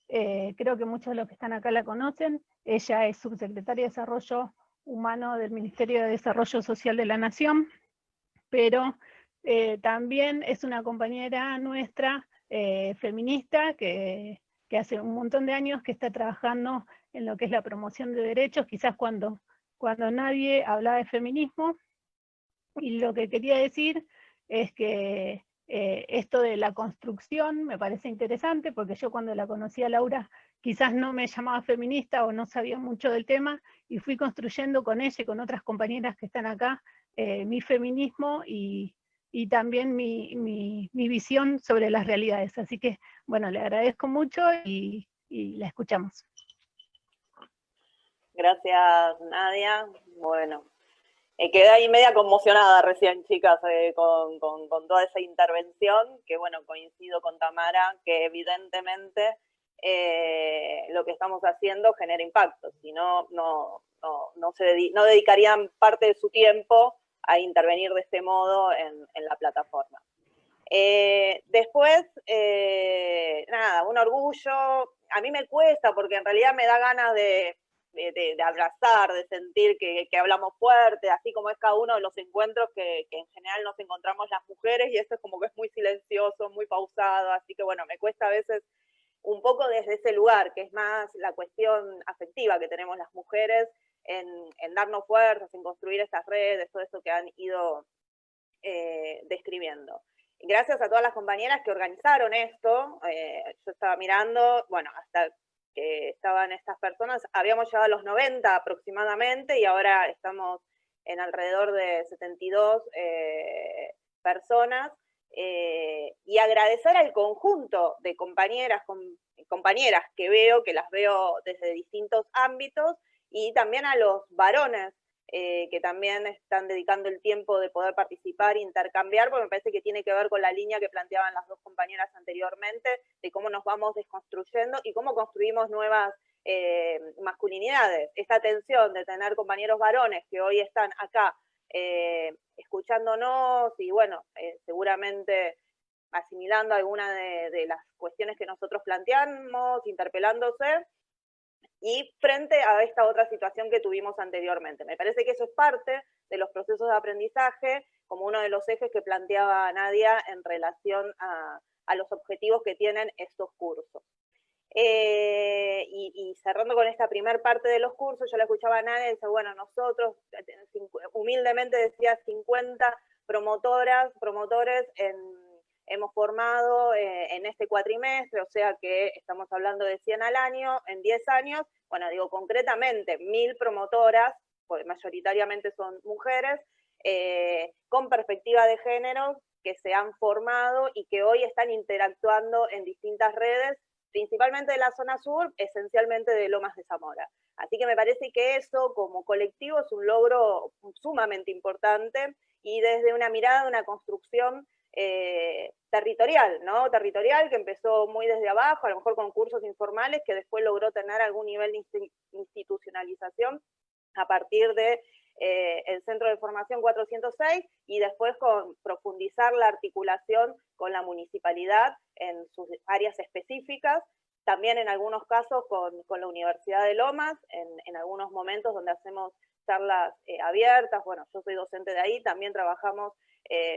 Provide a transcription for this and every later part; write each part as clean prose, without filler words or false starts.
creo que muchos de los que están acá la conocen. Ella es subsecretaria de Desarrollo Humano del Ministerio de Desarrollo Social de la Nación, pero también es una compañera nuestra feminista que hace un montón de años que está trabajando en lo que es la promoción de derechos, quizás cuando nadie hablaba de feminismo. Y lo que quería decir es que esto de la construcción me parece interesante, porque yo cuando la conocí a Laura quizás no me llamaba feminista o no sabía mucho del tema, y fui construyendo con ella y con otras compañeras que están acá mi feminismo y también mi visión sobre las realidades. Así que, bueno, le agradezco mucho y la escuchamos. Gracias, Nadia. Bueno, quedé ahí media conmocionada recién, chicas, con toda esa intervención, que bueno, coincido con Tamara, que evidentemente lo que estamos haciendo genera impacto, si no, no dedicarían parte de su tiempo a intervenir de este modo en la plataforma. Después, nada, un orgullo, a mí me cuesta porque en realidad me da ganas de abrazar, de sentir que hablamos fuerte, así como es cada uno de los encuentros que en general nos encontramos las mujeres, y esto es como que es muy silencioso, muy pausado, así que bueno, me cuesta a veces un poco desde ese lugar, que es más la cuestión afectiva que tenemos las mujeres en darnos fuerzas, en construir estas redes, todo eso que han ido describiendo. Gracias a todas las compañeras que organizaron esto, yo estaba mirando, bueno, hasta que estaban estas personas, habíamos llegado a los 90 aproximadamente, y ahora estamos en alrededor de 72 personas, y agradecer al conjunto de compañeras que veo, que las veo desde distintos ámbitos, y también a los varones que también están dedicando el tiempo de poder participar e intercambiar, porque me parece que tiene que ver con la línea que planteaban las dos compañeras anteriormente, de cómo nos vamos desconstruyendo y cómo construimos nuevas masculinidades. Esta tensión de tener compañeros varones que hoy están acá escuchándonos y bueno, seguramente asimilando alguna de las cuestiones que nosotros planteamos, interpelándose, y frente a esta otra situación que tuvimos anteriormente. Me parece que eso es parte de los procesos de aprendizaje, como uno de los ejes que planteaba Nadia en relación a los objetivos que tienen estos cursos. Y cerrando con esta primera parte de los cursos, yo la escuchaba a Nadia y dice, bueno, nosotros, humildemente decía, 50 promotores hemos formado en este cuatrimestre, o sea que estamos hablando de 100 al año, en 10 años, bueno, digo concretamente 1000 promotoras, pues mayoritariamente son mujeres, con perspectiva de género, que se han formado y que hoy están interactuando en distintas redes, principalmente de la zona sur, esencialmente de Lomas de Zamora. Así que me parece que eso como colectivo es un logro sumamente importante, y desde una mirada, una construcción territorial, ¿no? Territorial, que empezó muy desde abajo, a lo mejor con cursos informales, que después logró tener algún nivel de institucionalización a partir de el Centro de Formación 406, y después con profundizar la articulación con la municipalidad en sus áreas específicas, también en algunos casos con la Universidad de Lomas, en algunos momentos donde hacemos charlas abiertas. Bueno, yo soy docente de ahí, también trabajamos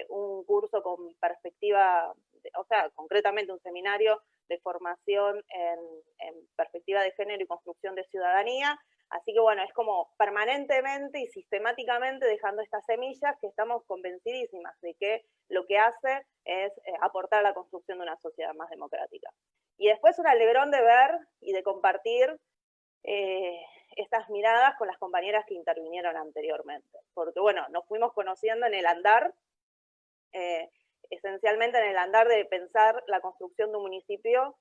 un curso con perspectiva, o sea, concretamente un seminario de formación en perspectiva de género y construcción de ciudadanía. Así que bueno, es como permanentemente y sistemáticamente dejando estas semillas que estamos convencidísimas de que lo que hace es aportar a la construcción de una sociedad más democrática. Y después un alegrón de ver y de compartir estas miradas con las compañeras que intervinieron anteriormente. Porque bueno, nos fuimos conociendo en el andar, esencialmente en el andar de pensar la construcción de un municipio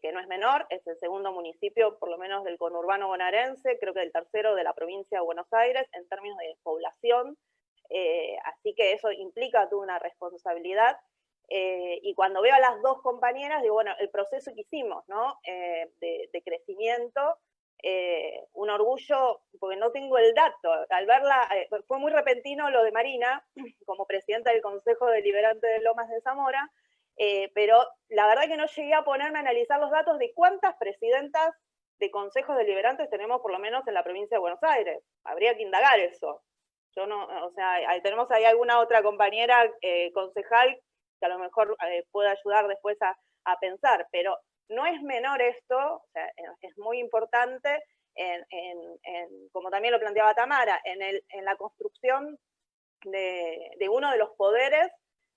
que no es menor, es el segundo municipio, por lo menos del conurbano bonaerense, creo que el tercero de la provincia de Buenos Aires, en términos de población, así que eso implica toda una responsabilidad, y cuando veo a las dos compañeras, digo, bueno, el proceso que hicimos, ¿no? De crecimiento, un orgullo, porque no tengo el dato, al verla, fue muy repentino lo de Marina, como presidenta del Consejo Deliberante de Lomas de Zamora, pero la verdad que no llegué a ponerme a analizar los datos de cuántas presidentas de consejos deliberantes tenemos por lo menos en la provincia de Buenos Aires. Habría que indagar eso. Yo no, o sea, tenemos ahí alguna otra compañera concejal que a lo mejor puede ayudar después a pensar, pero no es menor esto, o sea, es muy importante, como también lo planteaba Tamara, en la construcción de uno de los poderes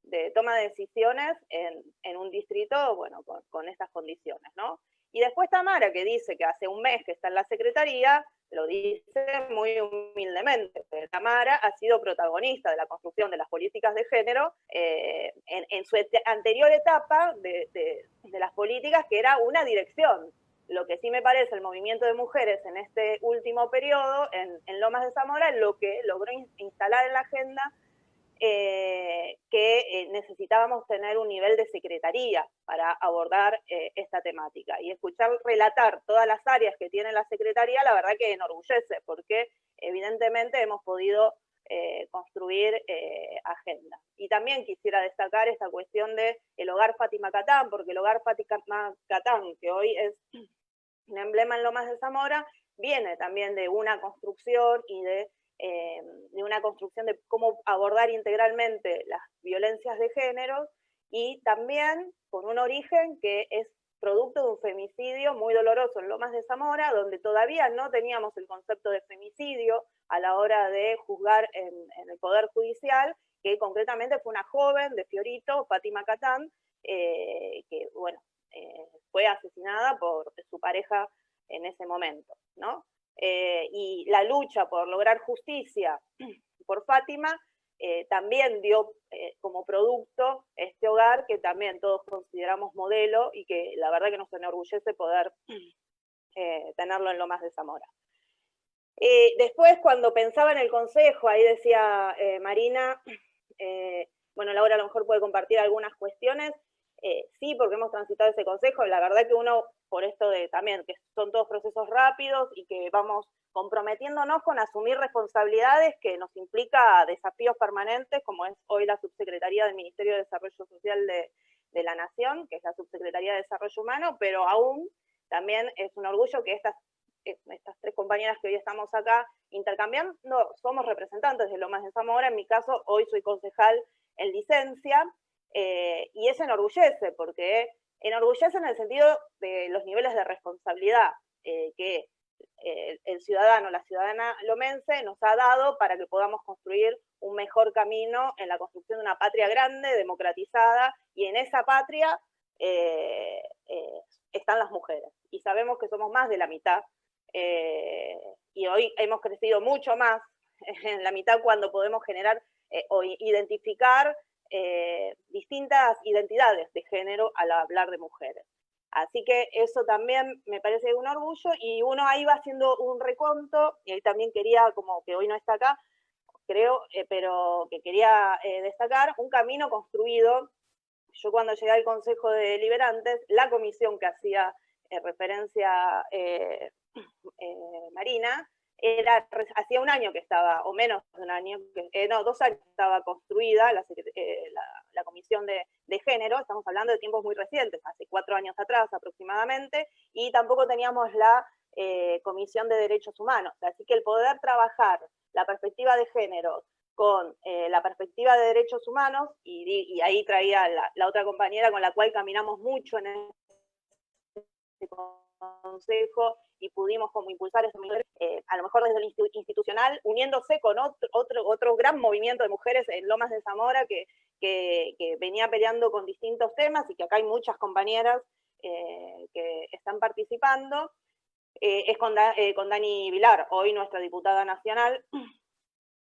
de toma de decisiones en un distrito, bueno, con estas condiciones, ¿no? Y después Tamara, que dice que hace un mes que está en la Secretaría, lo dice muy humildemente. Tamara ha sido protagonista de la construcción de las políticas de género en su anterior etapa de las políticas, que era una dirección. Lo que sí me parece el movimiento de mujeres en este último periodo, en Lomas de Zamora, lo que logró instalar en la agenda que necesitábamos tener un nivel de secretaría para abordar esta temática. Y escuchar relatar todas las áreas que tiene la secretaría, la verdad que enorgullece, porque evidentemente hemos podido construir agenda. Y también quisiera destacar esta cuestión del Hogar Fátima Catán, porque el Hogar Fátima Catán, que hoy es un emblema en Lomas de Zamora, viene también de una construcción y de una construcción de cómo abordar integralmente las violencias de género, y también con un origen que es producto de un femicidio muy doloroso en Lomas de Zamora, donde todavía no teníamos el concepto de femicidio a la hora de juzgar en el Poder Judicial, que concretamente fue una joven de Fiorito, Fátima Catán, que bueno, fue asesinada por su pareja en ese momento, ¿no? Y la lucha por lograr justicia por Fátima también dio como producto este hogar que también todos consideramos modelo y que la verdad que nos enorgullece poder tenerlo en Lomas de Zamora. Después, cuando pensaba en el consejo, ahí decía Marina, bueno, Laura a lo mejor puede compartir algunas cuestiones, sí, porque hemos transitado ese consejo, la verdad que uno, por esto de también, que son todos procesos rápidos y que vamos comprometiéndonos con asumir responsabilidades que nos implica desafíos permanentes, como es hoy la Subsecretaría del Ministerio de Desarrollo Social de la Nación, que es la Subsecretaría de Desarrollo Humano, pero aún también es un orgullo que estas tres compañeras que hoy estamos acá intercambiando, somos representantes de Lomas de Zamora. En mi caso, hoy soy concejal en licencia, y eso enorgullece, porque enorgullece en el sentido de los niveles de responsabilidad que el ciudadano, la ciudadana lomense nos ha dado para que podamos construir un mejor camino en la construcción de una patria grande, democratizada, y en esa patria están las mujeres. Y sabemos que somos más de la mitad, y hoy hemos crecido mucho más en la mitad cuando podemos generar o identificar distintas identidades de género al hablar de mujeres. Así que eso también me parece un orgullo, y uno ahí va haciendo un reconto, y ahí también quería, como que hoy no está acá, creo, pero que quería destacar, un camino construido. Yo cuando llegué al Consejo de Deliberantes, la comisión que hacía referencia Marina, hacía un año que estaba, o menos de un año, no, 2 años que estaba construida la Comisión de Género. Estamos hablando de tiempos muy recientes, hace 4 años atrás aproximadamente, y tampoco teníamos la Comisión de Derechos Humanos. Así que el poder trabajar la perspectiva de género con la perspectiva de derechos humanos, y ahí traía la otra compañera con la cual caminamos mucho en este consejo y pudimos como impulsar eso, a lo mejor desde lo institucional, uniéndose con otro gran movimiento de mujeres en Lomas de Zamora que venía peleando con distintos temas, y que acá hay muchas compañeras que están participando. Es con Dani Vilar, hoy nuestra diputada nacional,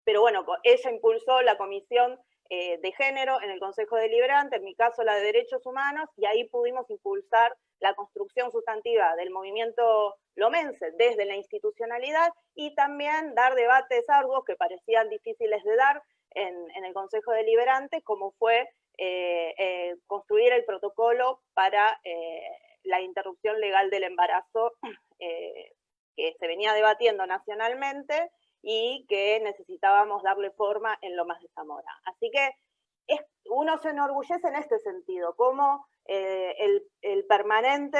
pero bueno, ella impulsó la comisión de género en el Consejo Deliberante, en mi caso la de Derechos Humanos, y ahí pudimos impulsar la construcción sustantiva del movimiento lomense desde la institucionalidad, y también dar debates arduos que parecían difíciles de dar en el Consejo Deliberante, como fue construir el protocolo para la interrupción legal del embarazo, que se venía debatiendo nacionalmente y que necesitábamos darle forma en Lomas de Zamora. Así que uno se enorgullece en este sentido, como el permanente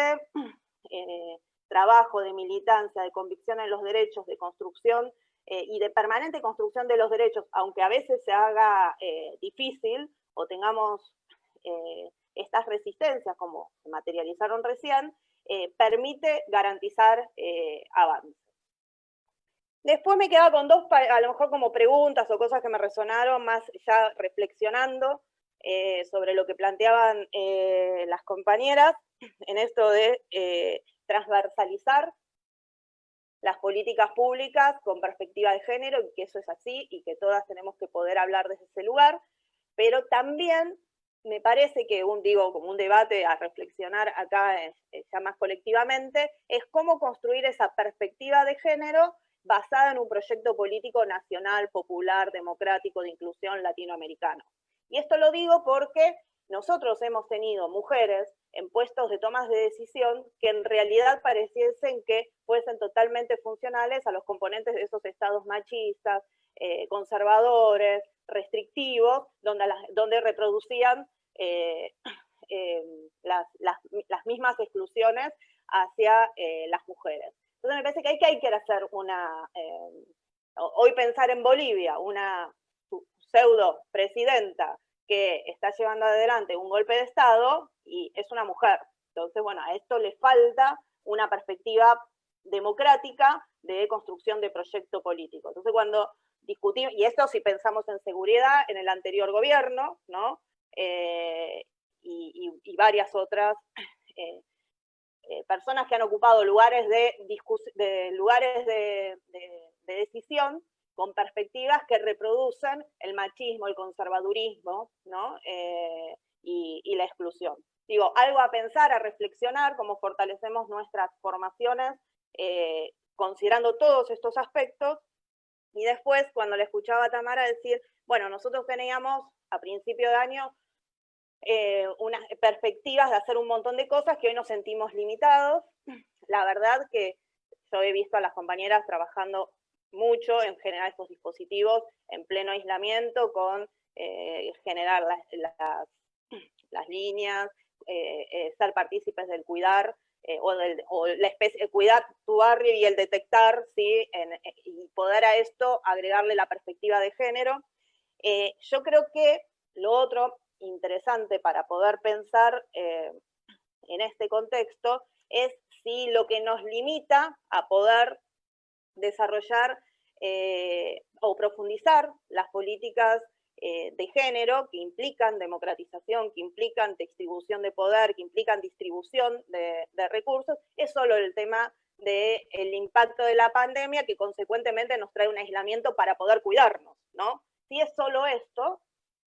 trabajo de militancia, de convicción en los derechos, de construcción y de permanente construcción de los derechos, aunque a veces se haga difícil o tengamos estas resistencias como se materializaron recién, permite garantizar avances. Después me quedaba con dos, a lo mejor como preguntas o cosas que me resonaron, más ya reflexionando sobre lo que planteaban las compañeras, en esto de transversalizar las políticas públicas con perspectiva de género, y que eso es así, y que todas tenemos que poder hablar desde ese lugar, pero también me parece que como un debate a reflexionar acá ya más colectivamente, es cómo construir esa perspectiva de género basada en un proyecto político nacional, popular, democrático, de inclusión latinoamericano. Y esto lo digo porque nosotros hemos tenido mujeres en puestos de tomas de decisión que en realidad pareciesen que fuesen totalmente funcionales a los componentes de esos estados machistas, conservadores, restrictivos, donde reproducían las mismas exclusiones hacia las mujeres. Entonces me parece que hay que hacer hoy pensar en Bolivia, una pseudo presidenta que está llevando adelante un golpe de Estado y es una mujer. Entonces, bueno, a esto le falta una perspectiva democrática de construcción de proyecto político. Entonces, cuando discutimos, y esto si pensamos en seguridad en el anterior gobierno, ¿no? Y varias otras personas que han ocupado lugares de decisión con perspectivas que reproducen el machismo, el conservadurismo, ¿no? Y la exclusión. Digo, algo a pensar, a reflexionar, cómo fortalecemos nuestras formaciones, considerando todos estos aspectos. Y después, cuando le escuchaba a Tamara decir, bueno, nosotros teníamos a principio de año unas perspectivas de hacer un montón de cosas que hoy nos sentimos limitados. La verdad que yo he visto a las compañeras trabajando mucho en generar estos dispositivos en pleno aislamiento con generar las líneas, ser partícipes del cuidar, cuidar tu barrio y el detectar, ¿sí? Y poder a esto agregarle la perspectiva de género. Yo creo que lo otro interesante para poder pensar en este contexto es si lo que nos limita a poder desarrollar o profundizar las políticas de género que implican democratización, que implican distribución de poder, que implican distribución de recursos, es solo el tema del impacto de la pandemia que consecuentemente nos trae un aislamiento para poder cuidarnos, ¿no? Si es solo esto,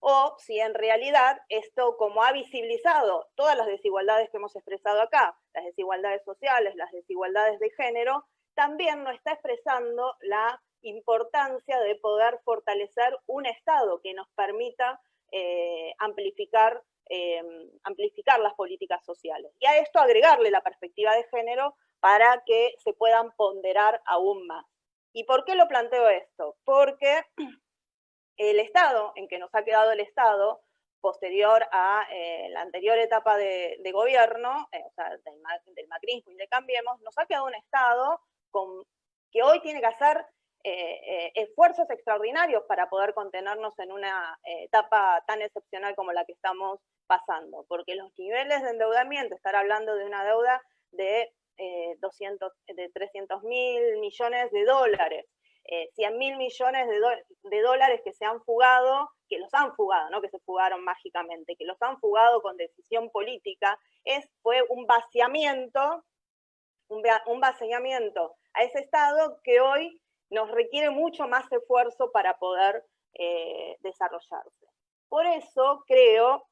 o si en realidad esto, como ha visibilizado todas las desigualdades que hemos expresado acá, las desigualdades sociales, las desigualdades de género, también nos está expresando la importancia de poder fortalecer un Estado que nos permita amplificar las políticas sociales. Y a esto agregarle la perspectiva de género para que se puedan ponderar aún más. ¿Y por qué lo planteo esto? Porque el estado en que nos ha quedado el Estado, posterior a la anterior etapa de gobierno, o sea, del macrismo y de Cambiemos, nos ha quedado un Estado que hoy tiene que hacer esfuerzos extraordinarios para poder contenernos en una etapa tan excepcional como la que estamos pasando, porque los niveles de endeudamiento, estar hablando de una deuda de 300.000 millones de dólares, 100.000 millones de dólares que se han fugado, que los han fugado, no que se fugaron mágicamente, que los han fugado con decisión política, fue un vaciamiento a ese Estado que hoy nos requiere mucho más esfuerzo para poder desarrollarse. Por eso creo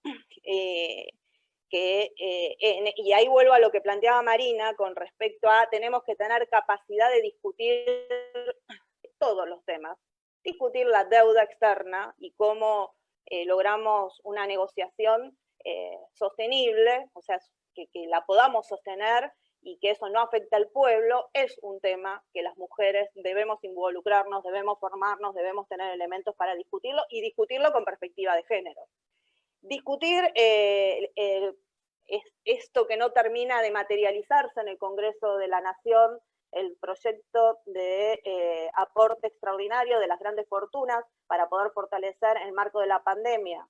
y ahí vuelvo a lo que planteaba Marina con respecto a tenemos que tener capacidad de discutir todos los temas, discutir la deuda externa y cómo logramos una negociación sostenible, o sea, que la podamos sostener y que eso no afecta al pueblo, es un tema que las mujeres debemos involucrarnos, debemos formarnos, debemos tener elementos para discutirlo y discutirlo con perspectiva de género. Discutir esto que no termina de materializarse en el Congreso de la Nación, el proyecto de aporte extraordinario de las grandes fortunas para poder fortalecer en el marco de la pandemia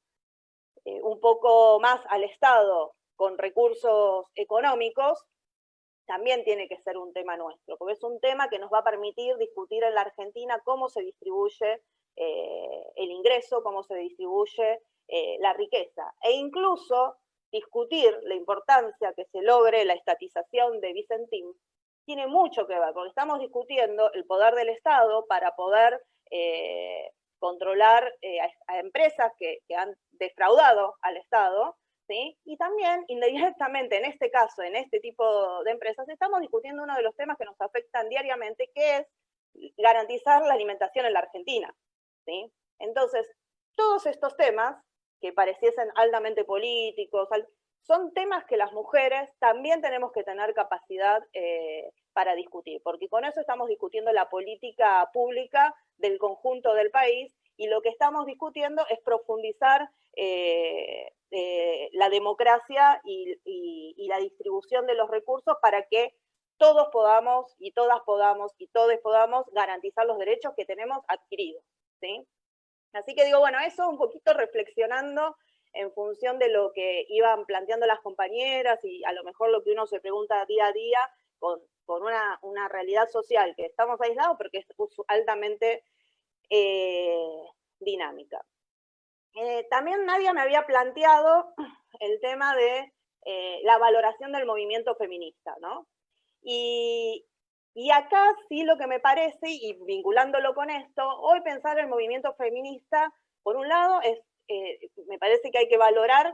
un poco más al Estado con recursos económicos, también tiene que ser un tema nuestro, porque es un tema que nos va a permitir discutir en la Argentina cómo se distribuye el ingreso, cómo se distribuye la riqueza, e incluso discutir la importancia que se logre la estatización de Vicentín, tiene mucho que ver, porque estamos discutiendo el poder del Estado para poder controlar a empresas que han defraudado al Estado, ¿sí? Y también, indirectamente, en este caso, en este tipo de empresas, estamos discutiendo uno de los temas que nos afectan diariamente, que es garantizar la alimentación en la Argentina, ¿sí? Entonces, todos estos temas, que pareciesen altamente políticos, son temas que las mujeres también tenemos que tener capacidad para discutir, porque con eso estamos discutiendo la política pública del conjunto del país, y lo que estamos discutiendo es profundizar la democracia y la distribución de los recursos para que todos podamos, y todas podamos, y todos podamos garantizar los derechos que tenemos adquiridos, ¿sí? Así que digo, bueno, eso un poquito reflexionando en función de lo que iban planteando las compañeras y a lo mejor lo que uno se pregunta día a día con una realidad social que estamos aislados, porque es altamente dinámica. También Nadia me había planteado el tema de la valoración del movimiento feminista, ¿no? Y acá sí lo que me parece, y vinculándolo con esto, hoy pensar el movimiento feminista, por un lado, me parece que hay que valorar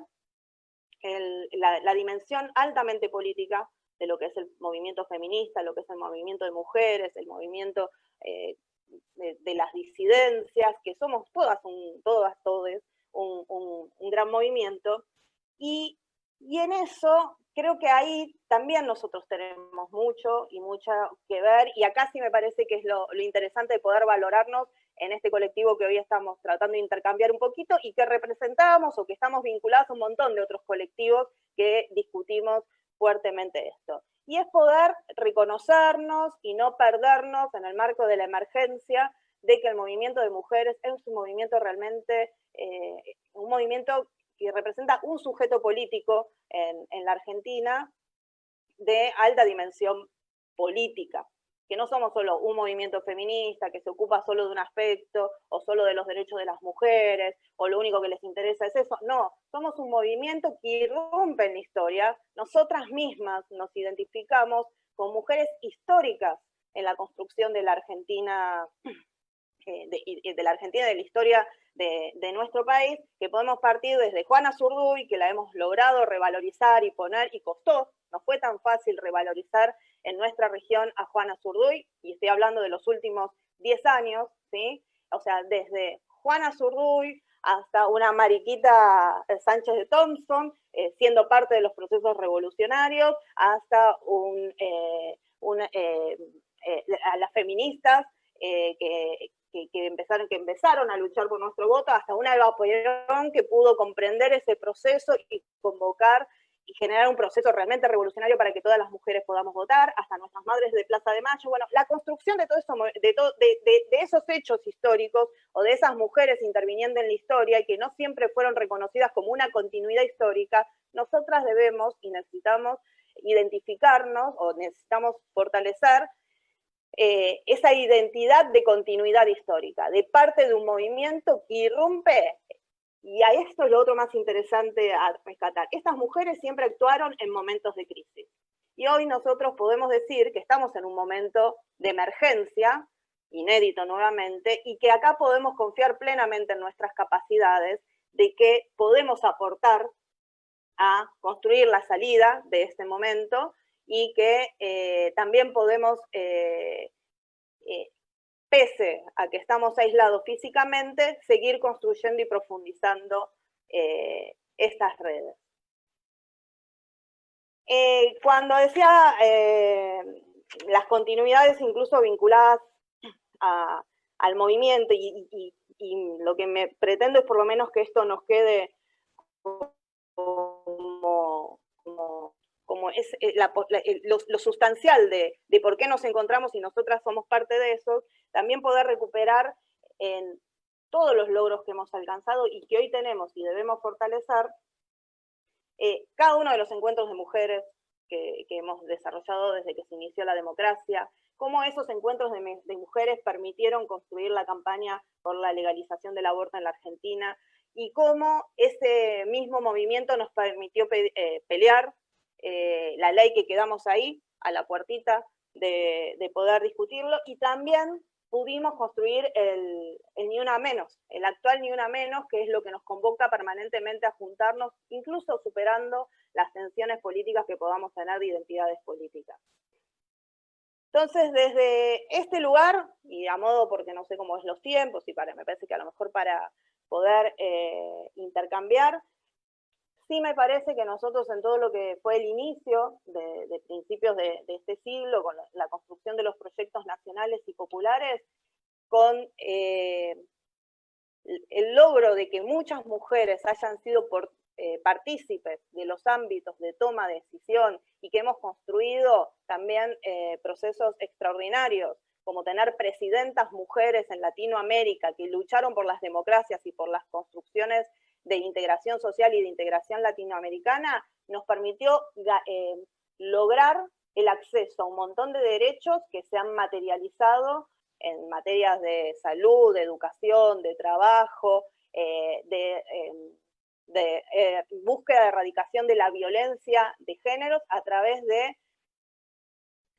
la dimensión altamente política de lo que es el movimiento feminista, lo que es el movimiento de mujeres, el movimiento de las disidencias, que somos todas un gran movimiento, y en eso creo que ahí también nosotros tenemos mucho que ver, y acá sí me parece que es lo interesante de poder valorarnos en este colectivo que hoy estamos tratando de intercambiar un poquito y que representamos o que estamos vinculados a un montón de otros colectivos que discutimos fuertemente esto. Y es poder reconocernos y no perdernos en el marco de la emergencia de que el movimiento de mujeres es un movimiento realmente, un movimiento que representa un sujeto político en la Argentina de alta dimensión política, que no somos solo un movimiento feminista que se ocupa solo de un aspecto o solo de los derechos de las mujeres o lo único que les interesa es eso. No, somos un movimiento que irrumpe en la historia. Nosotras mismas nos identificamos con mujeres históricas en la construcción de la Argentina, de la historia de nuestro país, que podemos partir desde Juana Zurduy, que la hemos logrado revalorizar y poner, y costó, no fue tan fácil revalorizar en nuestra región a Juana Zurduy, y estoy hablando de los últimos 10 años, ¿sí? O sea, desde Juana Zurduy hasta una Mariquita Sánchez de Thompson, siendo parte de los procesos revolucionarios, hasta a las feministas que empezaron a luchar por nuestro voto, hasta una Eva Perón que pudo comprender ese proceso y convocar y generar un proceso realmente revolucionario para que todas las mujeres podamos votar, hasta nuestras madres de Plaza de Mayo. Bueno, la construcción de todo eso, de esos hechos históricos o de esas mujeres interviniendo en la historia y que no siempre fueron reconocidas como una continuidad histórica, nosotras debemos y necesitamos identificarnos o necesitamos fortalecer esa identidad de continuidad histórica, de parte de un movimiento que irrumpe. Y a esto es lo otro más interesante a rescatar. Estas mujeres siempre actuaron en momentos de crisis. Y hoy nosotros podemos decir que estamos en un momento de emergencia, inédito nuevamente, y que acá podemos confiar plenamente en nuestras capacidades, de que podemos aportar a construir la salida de este momento y que también podemos, pese a que estamos aislados físicamente, seguir construyendo y profundizando estas redes. Cuando decía las continuidades incluso vinculadas al movimiento, y lo que me pretendo es por lo menos que esto nos quede como es lo sustancial de por qué nos encontramos y nosotras somos parte de eso, también poder recuperar en todos los logros que hemos alcanzado y que hoy tenemos y debemos fortalecer, cada uno de los encuentros de mujeres que hemos desarrollado desde que se inició la democracia, cómo esos encuentros de mujeres permitieron construir la campaña por la legalización del aborto en la Argentina, y cómo ese mismo movimiento nos permitió pelear la ley que quedamos ahí, a la puertita de poder discutirlo, y también pudimos construir el Ni Una Menos, el actual Ni Una Menos, que es lo que nos convoca permanentemente a juntarnos, incluso superando las tensiones políticas que podamos tener de identidades políticas. Entonces, desde este lugar, y a modo porque no sé cómo es los tiempos, y me parece que a lo mejor para poder intercambiar, sí me parece que nosotros en todo lo que fue el inicio de principios de este siglo, con la construcción de los proyectos nacionales y populares, con el logro de que muchas mujeres hayan sido partícipes de los ámbitos de toma de decisión y que hemos construido también procesos extraordinarios, como tener presidentas mujeres en Latinoamérica que lucharon por las democracias y por las construcciones de integración social y de integración latinoamericana, nos permitió lograr el acceso a un montón de derechos que se han materializado en materias de salud, de educación, de trabajo, de búsqueda de erradicación de la violencia de géneros a través de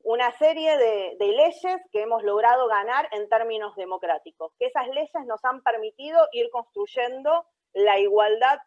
una serie de leyes que hemos logrado ganar en términos democráticos, que esas leyes nos han permitido ir construyendo la igualdad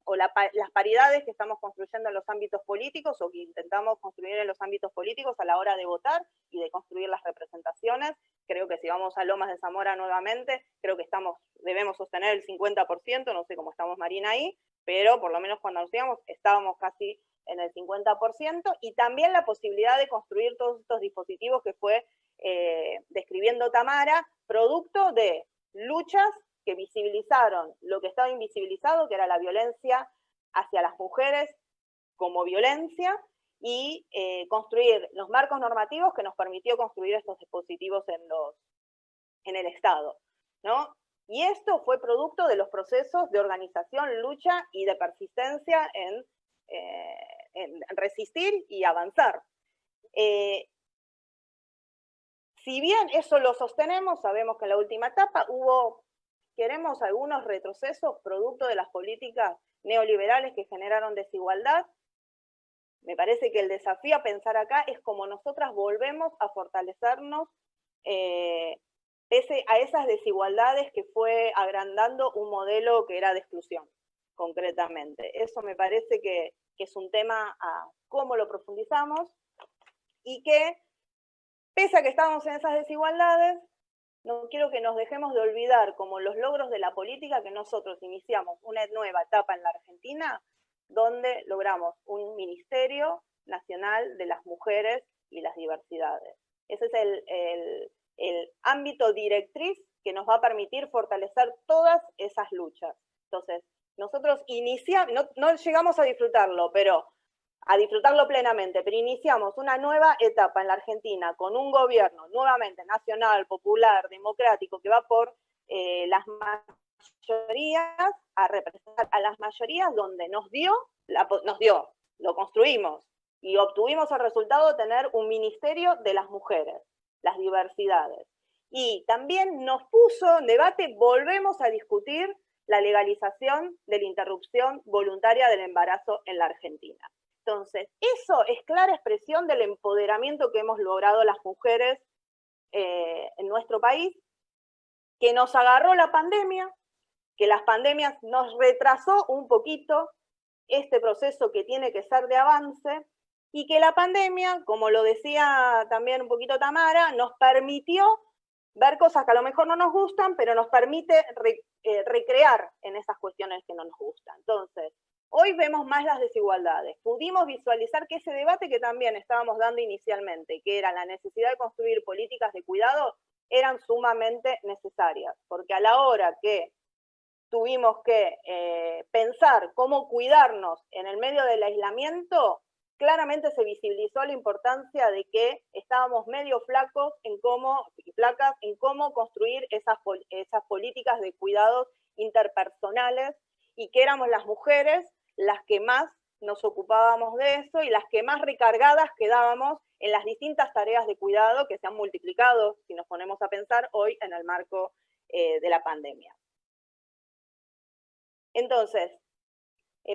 o las paridades que estamos construyendo en los ámbitos políticos o que intentamos construir en los ámbitos políticos a la hora de votar y de construir las representaciones. Creo que si vamos a Lomas de Zamora nuevamente, creo que debemos sostener el 50%, no sé cómo estamos, Marina, ahí, pero por lo menos cuando nos íbamos estábamos casi en el 50%, y también la posibilidad de construir todos estos dispositivos que fue describiendo Tamara, producto de luchas que visibilizaron lo que estaba invisibilizado, que era la violencia hacia las mujeres como violencia, y construir los marcos normativos que nos permitió construir estos dispositivos en el Estado, ¿no? Y esto fue producto de los procesos de organización, lucha y de persistencia en resistir y avanzar. Si bien eso lo sostenemos, sabemos que en la última etapa queremos algunos retrocesos producto de las políticas neoliberales que generaron desigualdad. Me parece que el desafío a pensar acá es cómo nosotras volvemos a fortalecernos pese a esas desigualdades que fue agrandando un modelo que era de exclusión, concretamente. Eso me parece que es un tema a cómo lo profundizamos, y que, pese a que estamos en esas desigualdades, no quiero que nos dejemos de olvidar como los logros de la política que nosotros iniciamos una nueva etapa en la Argentina, donde logramos un Ministerio Nacional de las Mujeres y las Diversidades. Ese es el ámbito directriz que nos va a permitir fortalecer todas esas luchas. Entonces, nosotros no llegamos a disfrutarlo, pero a disfrutarlo plenamente, pero iniciamos una nueva etapa en la Argentina con un gobierno nuevamente nacional, popular, democrático, que va por las mayorías, a representar a las mayorías, donde lo construimos y obtuvimos el resultado de tener un ministerio de las mujeres, las diversidades. Y también nos puso en debate, volvemos a discutir la legalización de la interrupción voluntaria del embarazo en la Argentina. Entonces, eso es clara expresión del empoderamiento que hemos logrado las mujeres en nuestro país, que nos agarró la pandemia, que las pandemias nos retrasó un poquito este proceso que tiene que ser de avance, y que la pandemia, como lo decía también un poquito Tamara, nos permitió ver cosas que a lo mejor no nos gustan, pero nos permite recrear en esas cuestiones que no nos gustan. Entonces, Hoy vemos más las desigualdades. Pudimos visualizar que ese debate que también estábamos dando inicialmente, que era la necesidad de construir políticas de cuidado, eran sumamente necesarias, porque a la hora que tuvimos que pensar cómo cuidarnos en el medio del aislamiento, claramente se visibilizó la importancia de que estábamos medio flacas en cómo construir esas políticas de cuidados interpersonales, y que éramos las mujeres las que más nos ocupábamos de eso y las que más recargadas quedábamos en las distintas tareas de cuidado que se han multiplicado, si nos ponemos a pensar, hoy en el marco de la pandemia. Entonces,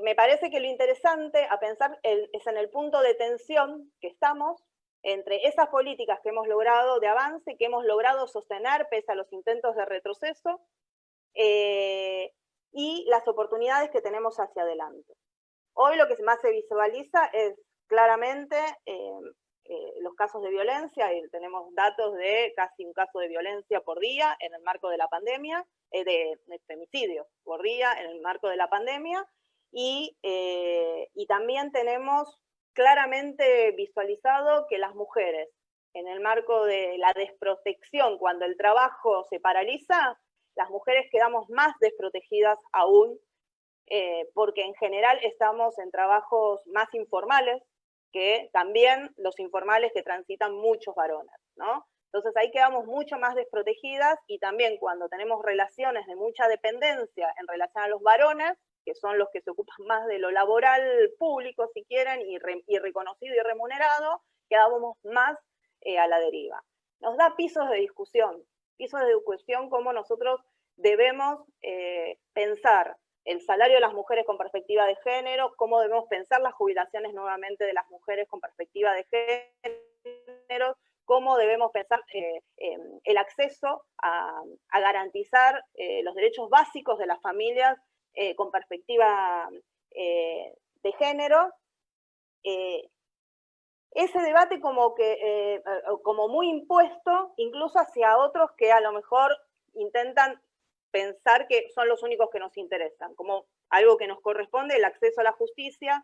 me parece que lo interesante a pensar es en el punto de tensión que estamos entre esas políticas que hemos logrado de avance, que hemos logrado sostener pese a los intentos de retroceso, y las oportunidades que tenemos hacia adelante. Hoy lo que más se visualiza es claramente los casos de violencia, y tenemos datos de casi un caso de violencia por día en el marco de la pandemia, de femicidio por día en el marco de la pandemia, y también tenemos claramente visualizado que las mujeres, en el marco de la desprotección, cuando el trabajo se paraliza, las mujeres quedamos más desprotegidas aún, porque en general estamos en trabajos más informales, que también los informales que transitan muchos varones, ¿no? Entonces ahí quedamos mucho más desprotegidas, y también cuando tenemos relaciones de mucha dependencia en relación a los varones, que son los que se ocupan más de lo laboral público, si quieren, y reconocido y remunerado, quedamos más a la deriva. Nos da pisos de discusión cómo nosotros debemos pensar el salario de las mujeres con perspectiva de género, cómo debemos pensar las jubilaciones nuevamente de las mujeres con perspectiva de género, cómo debemos pensar el acceso a garantizar los derechos básicos de las familias con perspectiva de género. Ese debate como muy impuesto, incluso hacia otros que a lo mejor intentan pensar que son los únicos que nos interesan, como algo que nos corresponde, el acceso a la justicia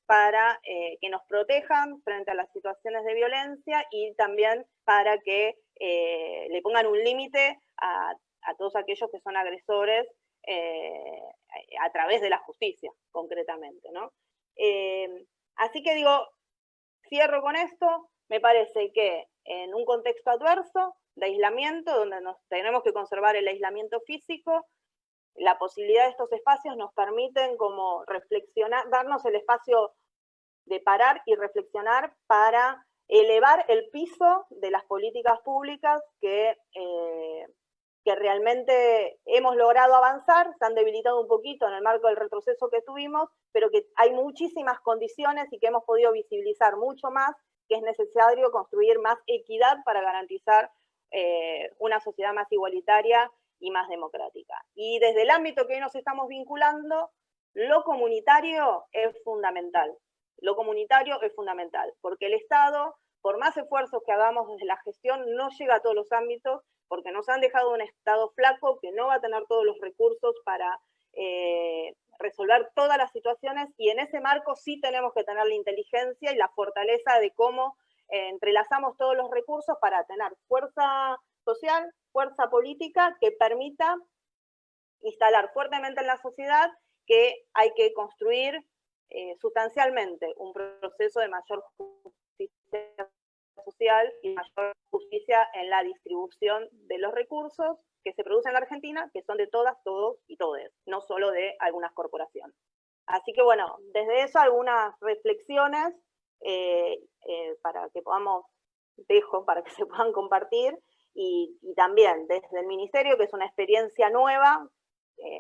para que nos protejan frente a las situaciones de violencia, y también para que le pongan un límite a todos aquellos que son agresores a través de la justicia, concretamente, ¿no? Así que digo, cierro con esto. Me parece que en un contexto adverso de aislamiento, donde nos tenemos que conservar el aislamiento físico, la posibilidad de estos espacios nos permiten como reflexionar, darnos el espacio de parar y reflexionar para elevar el piso de las políticas públicas que realmente hemos logrado avanzar, se han debilitado un poquito en el marco del retroceso que tuvimos, pero que hay muchísimas condiciones y que hemos podido visibilizar mucho más, que es necesario construir más equidad para garantizar una sociedad más igualitaria y más democrática. Y desde el ámbito que hoy nos estamos vinculando, lo comunitario es fundamental. Lo comunitario es fundamental, porque el Estado, por más esfuerzos que hagamos desde la gestión, no llega a todos los ámbitos, porque nos han dejado un Estado flaco que no va a tener todos los recursos para resolver todas las situaciones, y en ese marco sí tenemos que tener la inteligencia y la fortaleza de cómo entrelazamos todos los recursos para tener fuerza social, fuerza política que permita instalar fuertemente en la sociedad que hay que construir sustancialmente un proceso de mayor justicia social y mayor justicia en la distribución de los recursos que se producen en la Argentina, que son de todas, todos y todes, no solo de algunas corporaciones. Así que bueno, desde eso algunas reflexiones para que podamos, para que se puedan compartir, y también desde el Ministerio, que es una experiencia nueva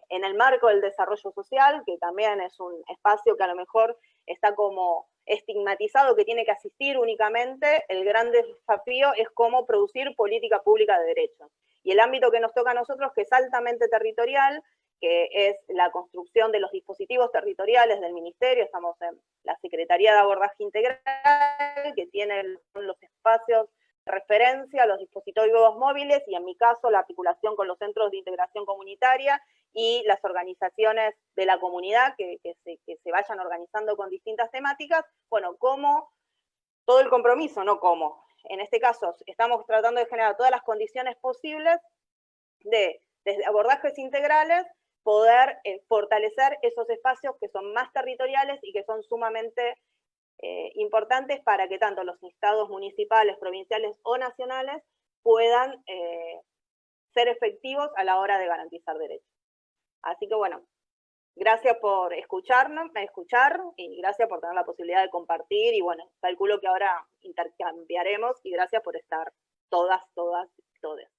en el marco del desarrollo social, que también es un espacio que a lo mejor está como estigmatizado, que tiene que asistir únicamente. El gran desafío es cómo producir política pública de derechos. Y el ámbito que nos toca a nosotros, que es altamente territorial, que es la construcción de los dispositivos territoriales del Ministerio. Estamos en la Secretaría de Abordaje Integral, que tiene los espacios referencia, los dispositivos móviles y en mi caso la articulación con los centros de integración comunitaria y las organizaciones de la comunidad que se vayan organizando con distintas temáticas, bueno, como todo el compromiso, no como. En este caso estamos tratando de generar todas las condiciones posibles de, desde abordajes integrales, poder fortalecer esos espacios que son más territoriales y que son sumamente importantes para que tanto los estados municipales, provinciales o nacionales puedan ser efectivos a la hora de garantizar derechos. Así que bueno, gracias por escuchar y gracias por tener la posibilidad de compartir y bueno, calculo que ahora intercambiaremos y gracias por estar todas, todes.